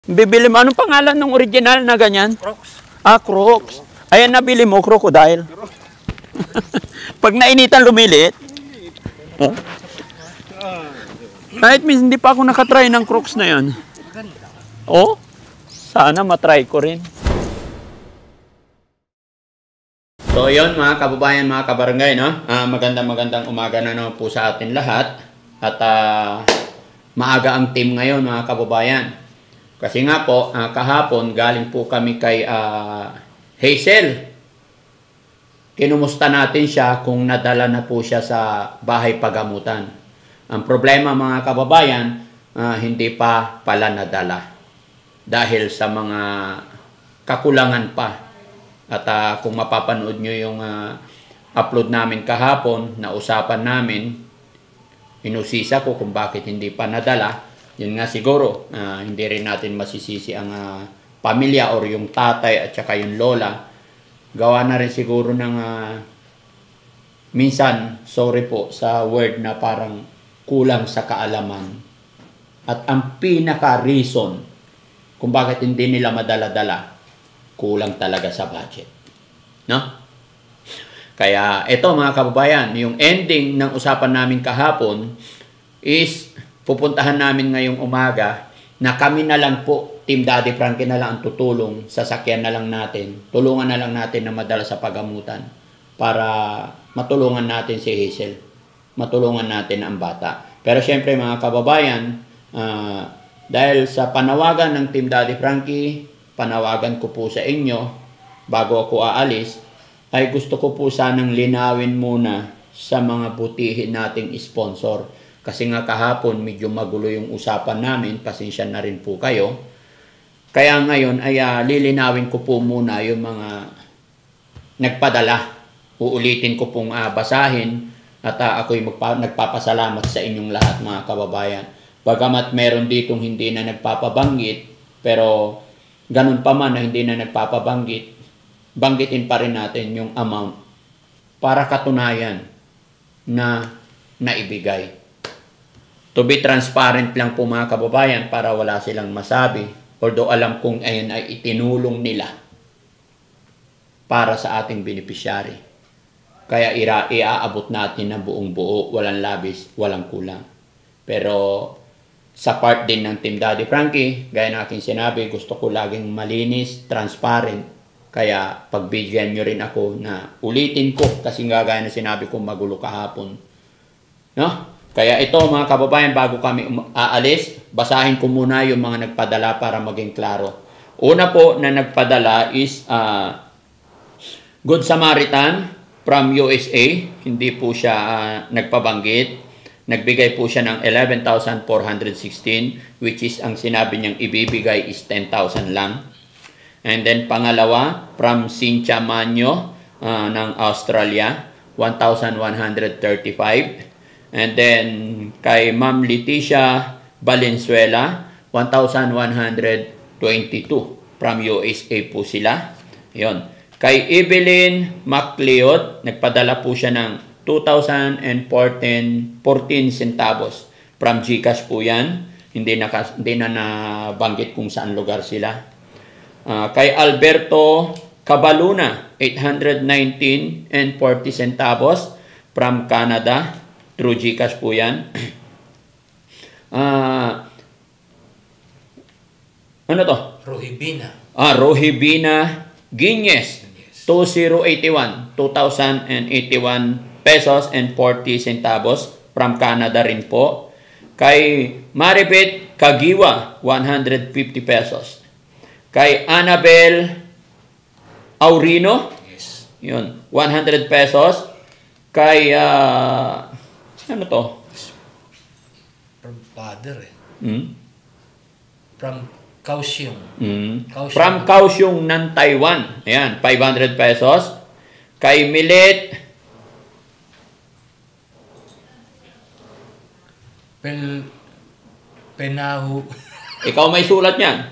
Bibili mo. Anong pangalan ng original na ganyan? Crocs. Ah, Crocs. Ayan, nabili mo, crocodile. Pag nainitan, lumilit. Oh. Kahit minsan hindi pa ako nakatry ng Crocs na yan. Oh, sana matry ko rin. So yun mga kababayan, mga kabarangay, no? Magandang umaga na naman po sa atin lahat. At maaga ang team ngayon mga kababayan. Kasi nga po, kahapon galing po kami kay Hazel. Kinumusta natin siya kung nadala na po siya sa bahay pagamutan. Ang problema mga kababayan, hindi pa pala nadala. Dahil sa mga kakulangan pa. At kung mapapanood nyo yung upload namin kahapon, na usapan namin, inusisa ko kung bakit hindi pa nadala. Yun nga siguro, hindi rin natin masisisi ang pamilya or yung tatay at saka yung lola. Gawa na rin siguro ng minsan, sorry po sa word na parang kulang sa kaalaman. At ang pinaka-reason kung bakit hindi nila madala-dala, kulang talaga sa budget. No? Kaya ito mga kababayan, yung ending ng usapan namin kahapon is pupuntahan namin ngayong umaga na kami na lang po, Team Daddy Frankie na lang ang tutulong, sasakyan na lang natin, tulungan na lang natin na madala sa pagamutan para matulungan natin si Hazel, matulungan natin ang bata. Pero syempre mga kababayan, dahil sa panawagan ng Team Daddy Frankie, panawagan ko po sa inyo bago ako aalis, ay gusto ko po sanang linawin muna sa mga butihin nating sponsor. Kasi nga kahapon medyo magulo yung usapan namin, pasensya na rin po kayo. Kaya ngayon ay lilinawin ko po muna yung mga nagpadala. Uulitin ko pong basahin at ako'y nagpapasalamat sa inyong lahat mga kababayan. Bagamat meron ditong hindi na nagpapabanggit, pero ganun pa man na hindi na nagpapabanggit, banggitin pa rin natin yung amount para katunayan na naibigay. To be transparent lang po mga kababayan para wala silang masabi. Although alam kong ayan ay itinulong nila para sa ating beneficiary. Kaya iaabot natin ng buong buo, walang labis, walang kulang. Pero sa part din ng Team Daddy Frankie, gaya na aking sinabi, gusto ko laging malinis, transparent. Kaya pagbigyan nyo rin ako na ulitin ko kasi nga gaya na sinabi ko magulo kahapon. No? Kaya ito mga kababayan, bago kami aalis, basahin ko muna yung mga nagpadala para maging klaro. Una po na nagpadala is Good Samaritan from USA. Hindi po siya nagpabanggit. Nagbigay po siya ng 11,416, which is ang sinabi niyang ibibigay is 10,000 lang. And then pangalawa, from Cynthia Manyo ng Australia, 1,135. And then kay Ma'am Leticia Valenzuela, 1,122 from USA po sila. Yun. Kay Evelyn MacLeod, nagpadala po siya ng 2,014 centavos from GCash po yan. Hindi na nabanggit kung saan lugar sila. Kay Alberto Cabaluna, 819 and 40 centavos from Canada. Through GCash po yan. Ano to? Rohibina. Rohibina Guiñez. 2081. 2,081 pesos and 40 centavos from Canada rin po. Kay Maribeth Kagiwa, 150 pesos. Kay Annabel Aurino, Yes. yun, 100 pesos. Kay ano to? From father eh. Hmm? From Kaohsiung. Kaohsiung. From Kaohsiung ng Taiwan. Ayan, 500 pesos. Kay Milet Penahu. ikaw may sulat niyan.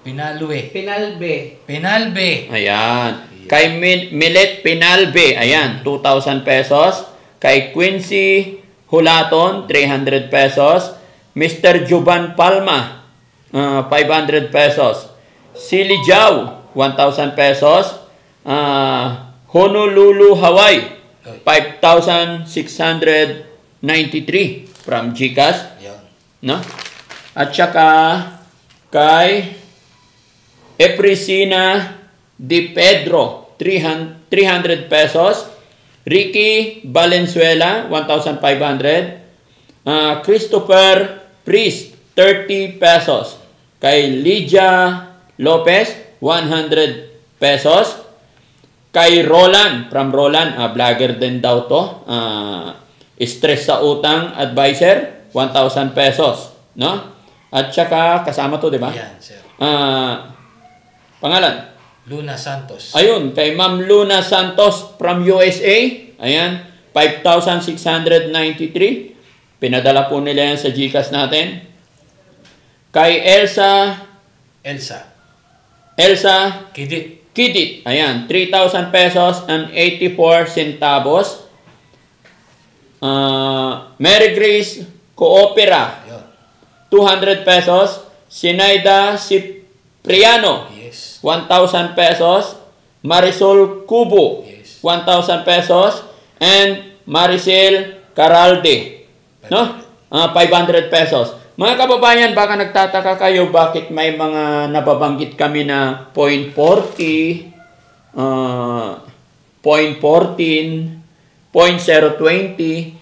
Pinalue. Penalbe. Ayan. Kay Milet Pinalbe, ayan, 2,000 pesos. Kay Quincy Hulaton, 300 pesos. Mr. Juban Palma, 500 pesos. Silijaw, 1,000 pesos. Honolulu, Hawaii, 5,693 from GCash. Yan. No? At saka kay Efrisina Di Pedro, 300 pesos. Ricky Valenzuela, 1,500. Christopher Priest, 30 pesos. Kay Lydia Lopez, 100 pesos. Kay Roland, from Roland, vlogger din daw to. Stress sa utang advisor, 1,000 pesos. No? At saka, kasama to, di ba? Yan, sir. Pangalan? Luna Santos. Ayun, kay Ma'am Luna Santos from USA. Ayan, 5,693. Pinadala po nila yan sa GCash natin. Kay Elsa Kidit. Ayan, 3,000 pesos and 84 centavos. Mary Grace Coopera, Yan. 200 pesos. Sinaida Cipriano, Yes. 1,000 pesos. Marisol Cubo, Yes. 1,000 pesos. And Maricel Caralde, no? 500 pesos. Mga kababayan, baka nagtataka kayo bakit may mga nababanggit kami na 0.40, 0.14, 0.020.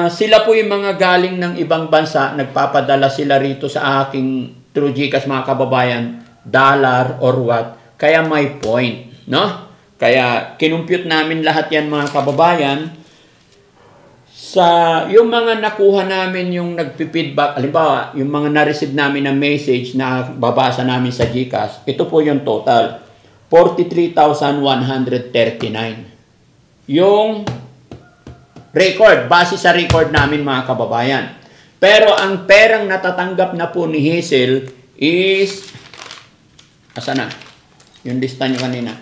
Sila po yung mga galing ng ibang bansa, nagpapadala sila rito sa aking through GCash, mga kababayan, dollar or what. Kaya may point, no? Kaya kinumpute namin lahat yan, mga kababayan. Sa yung mga nakuha namin, yung nagpi-feedback, halimbawa, yung mga na-receive namin na message na babasa namin sa GCash, ito po yung total, 43,139. Yung record, base sa record namin, mga kababayan. Pero ang perang natatanggap na po ni Hazel is, asa na? Yung lista nyo kanina.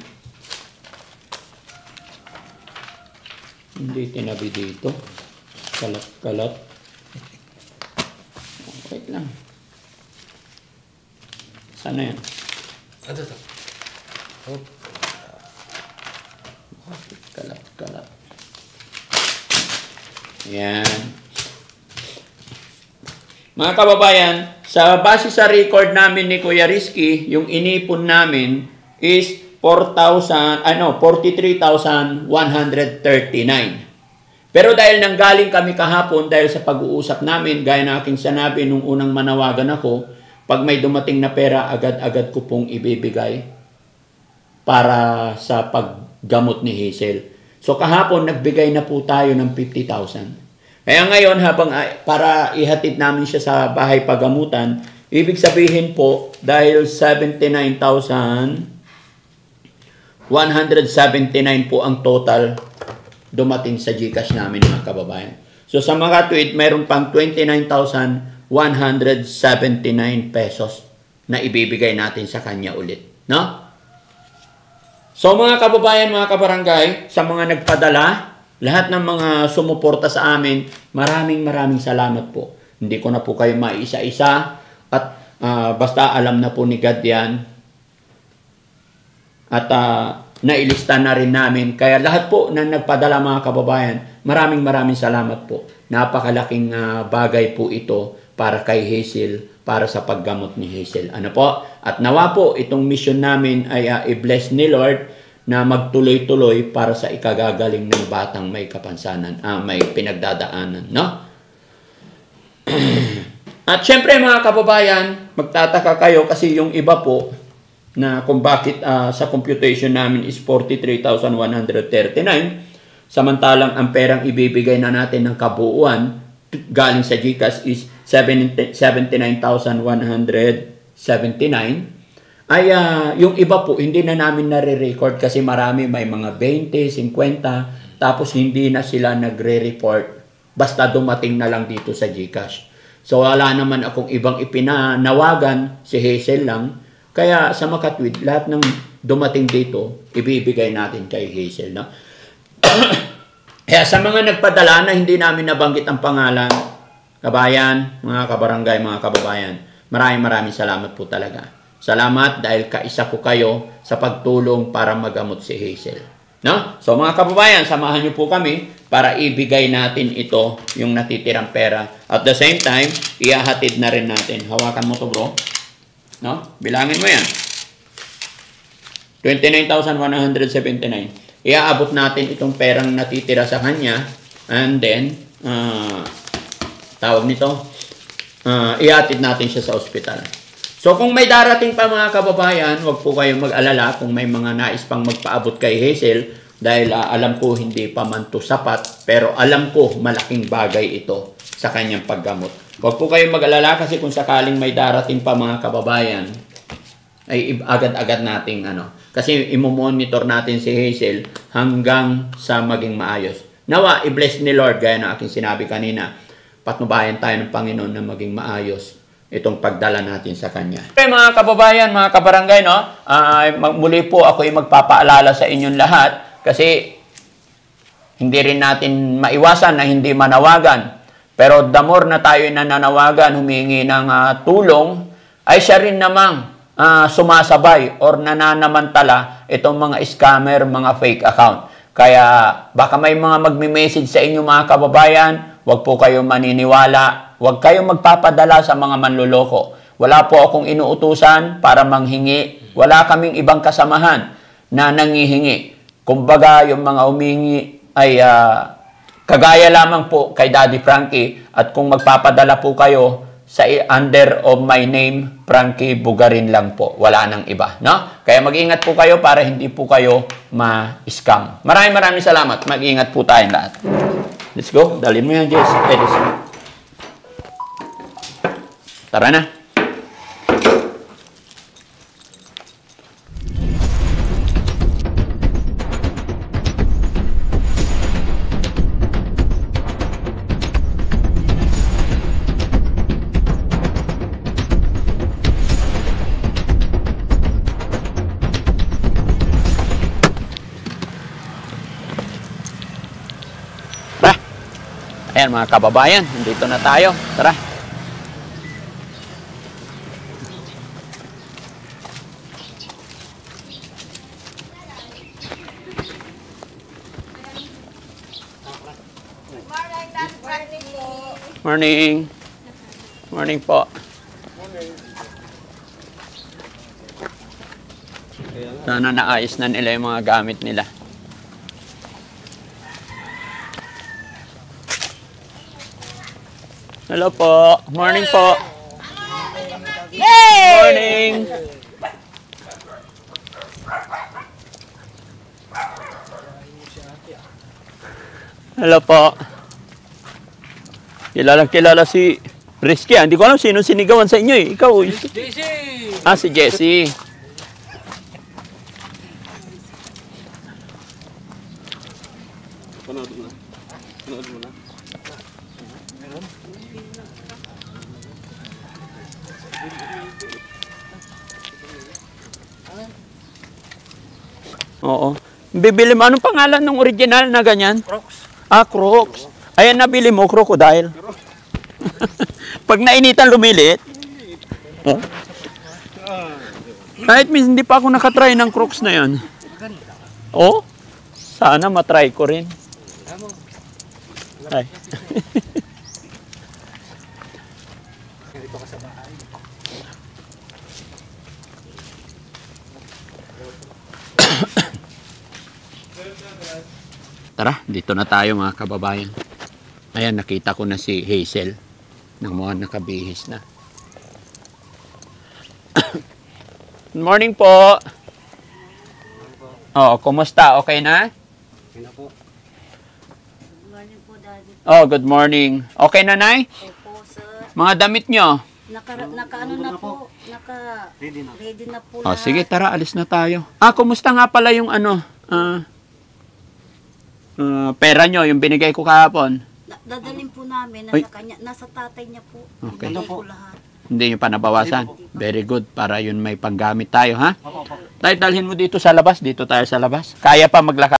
Hindi tinabi dito. Kalat-kalat. Wait lang. Sana yan? Ano to? Oh. Kalat-kalat. Yan. Mga kababayan, sa base sa record namin ni Kuya Rizky, yung inipon namin is 43,139. Pero dahil nanggaling kami kahapon, dahil sa pag-uusap namin, gaya na aking sanabi nung unang manawagan ako, pag may dumating na pera, agad-agad ko pong ibibigay para sa paggamot ni Hazel. So kahapon, nagbigay na po tayo ng 50,000. Kaya ngayon, para ihatid namin siya sa bahay pagamutan, ibig sabihin po, dahil 79,179 po ang total dumating sa GCash namin, mga kababayan. So sa mga tweet, mayroon pang 29,179 pesos na ibibigay natin sa kanya ulit. No? So mga kababayan, mga kabarangay, sa mga nagpadala, lahat ng mga sumuporta sa amin, maraming salamat po. Hindi ko na po kayo maisa-isa at basta alam na po ni God yan. At nailista na rin namin. Kaya lahat po na nagpadala, mga kababayan, maraming salamat po. Napakalaking bagay po ito para kay Hazel, para sa paggamot ni Hazel. Ano po? At nawa po itong mission namin ay i-bless ni Lord na magtuloy-tuloy para sa ikagagaling ng batang may kapansanan, may pinagdadaanan, no? At syempre, mga kababayan, magtataka kayo kasi yung iba po na kung bakit sa computation namin is 43,139, samantalang ang perang ibibigay na natin ng kabuuan galing sa GCash is 79,179, ay yung iba po hindi na namin nare-record kasi marami, may mga 20, 50, tapos hindi na sila nagre-report basta dumating na lang dito sa GCash. So wala naman akong ibang ipinanawagan, si Hazel lang. Kaya sa makatwid, lahat ng dumating dito, ibibigay natin kay Hazel. No? Kaya sa mga nagpadala na hindi namin nabanggit ang pangalan, kabayan, mga kabarangay, mga kababayan, Maraming salamat po talaga. Salamat dahil kaisa ko kayo sa pagtulong para magamot si Hazel. No? So mga kababayan, samahan niyo po kami para ibigay natin ito, yung natitirang pera. At the same time, ihahatid na rin natin. Hawakan mo to, bro. No? Bilangin mo yan. 29,179. Iaabot natin itong perang natitira sa kanya. And then, tawag nito, ihatid natin siya sa ospital. So kung may darating pa mga kababayan, huwag po kayong mag-alala kung may mga nais pang magpaabot kay Hazel dahil alam ko hindi pa man to sapat, pero alam ko malaking bagay ito sa kanyang paggamot. Huwag po kayong mag-alala kasi kung sakaling may darating pa mga kababayan, ay agad-agad nating kasi imomonitor natin si Hazel hanggang sa maging maayos. Nawa, i-bless ni Lord gaya ng aking sinabi kanina. Patnubayan tayo ng Panginoon na maging maayos itong pagdala natin sa Kanya. Okay, mga kababayan, mga kabarangay, no? Muli po ako yung magpapaalala sa inyong lahat kasi hindi rin natin maiwasan na hindi manawagan. Pero the more na tayo nananawagan, humingi ng tulong, ay siya rin namang sumasabay or nananamantala itong mga scammer, mga fake account. Kaya baka may mga magme-message sa inyo mga kababayan, huwag po kayong maniniwala. Huwag kayong magpapadala sa mga manluloko. Wala po akong inuutusan para manghingi. Wala kaming ibang kasamahan na nangihingi. Kumbaga, yung mga humingi ay kagaya lamang po kay Daddy Frankie. At kung magpapadala po kayo sa under of my name, Frankie Bugarin lang po. Wala nang iba. No? Kaya mag-ingat po kayo para hindi po kayo ma-scam. Maraming salamat. Mag-ingat po tayong lahat. Let's go. Dalhin mo yan, Jess. Tara na. Tara. Ayan mga kababayan, dito na tayo. Tara. Morning. Morning po. Sana naayos na nila yung mga gamit nila. Hello po. Morning po. Morning. Hello po. Kilala si Risky. Hindi ko alam sino sinigawan sa inyo eh. Ikaw. Jessie! Si Jessie. Panood mo na. Oo. Bibili mo. Anong pangalan ng original na ganyan? Crocs. Crocs. Ayan, nabili mo, crocodile. Pag nainitan, lumilit. Oh. Kahit hindi pa ako nakatry ng Crocs na yan. Oh, sana matry ko rin. Ay. Tara, dito na tayo mga kababayan. Ayan, nakita ko na si Hazel. Nang mukhang nakabihis na. Good morning po. Oh, kumusta? Okay na? Okay na po. Good morning po, Daddy. Oh, good morning. Okay na, Nay? Opo, sir. Mga damit nyo? Naka-ano na po. Ready na po Oh, lahat. sige, tara, alis na tayo. Kumusta nga pala yung pera nyo, yung binigay ko kahapon? Dadalhin po namin. Ay. Nasa tatay niya po. Okay. Ibigay po lahat. Hindi nyo pa nabawasan? Very good, para yun may panggamit tayo, ha? Tayo, dalhin mo dito sa labas. Dito tayo sa labas. Kaya pa maglakad.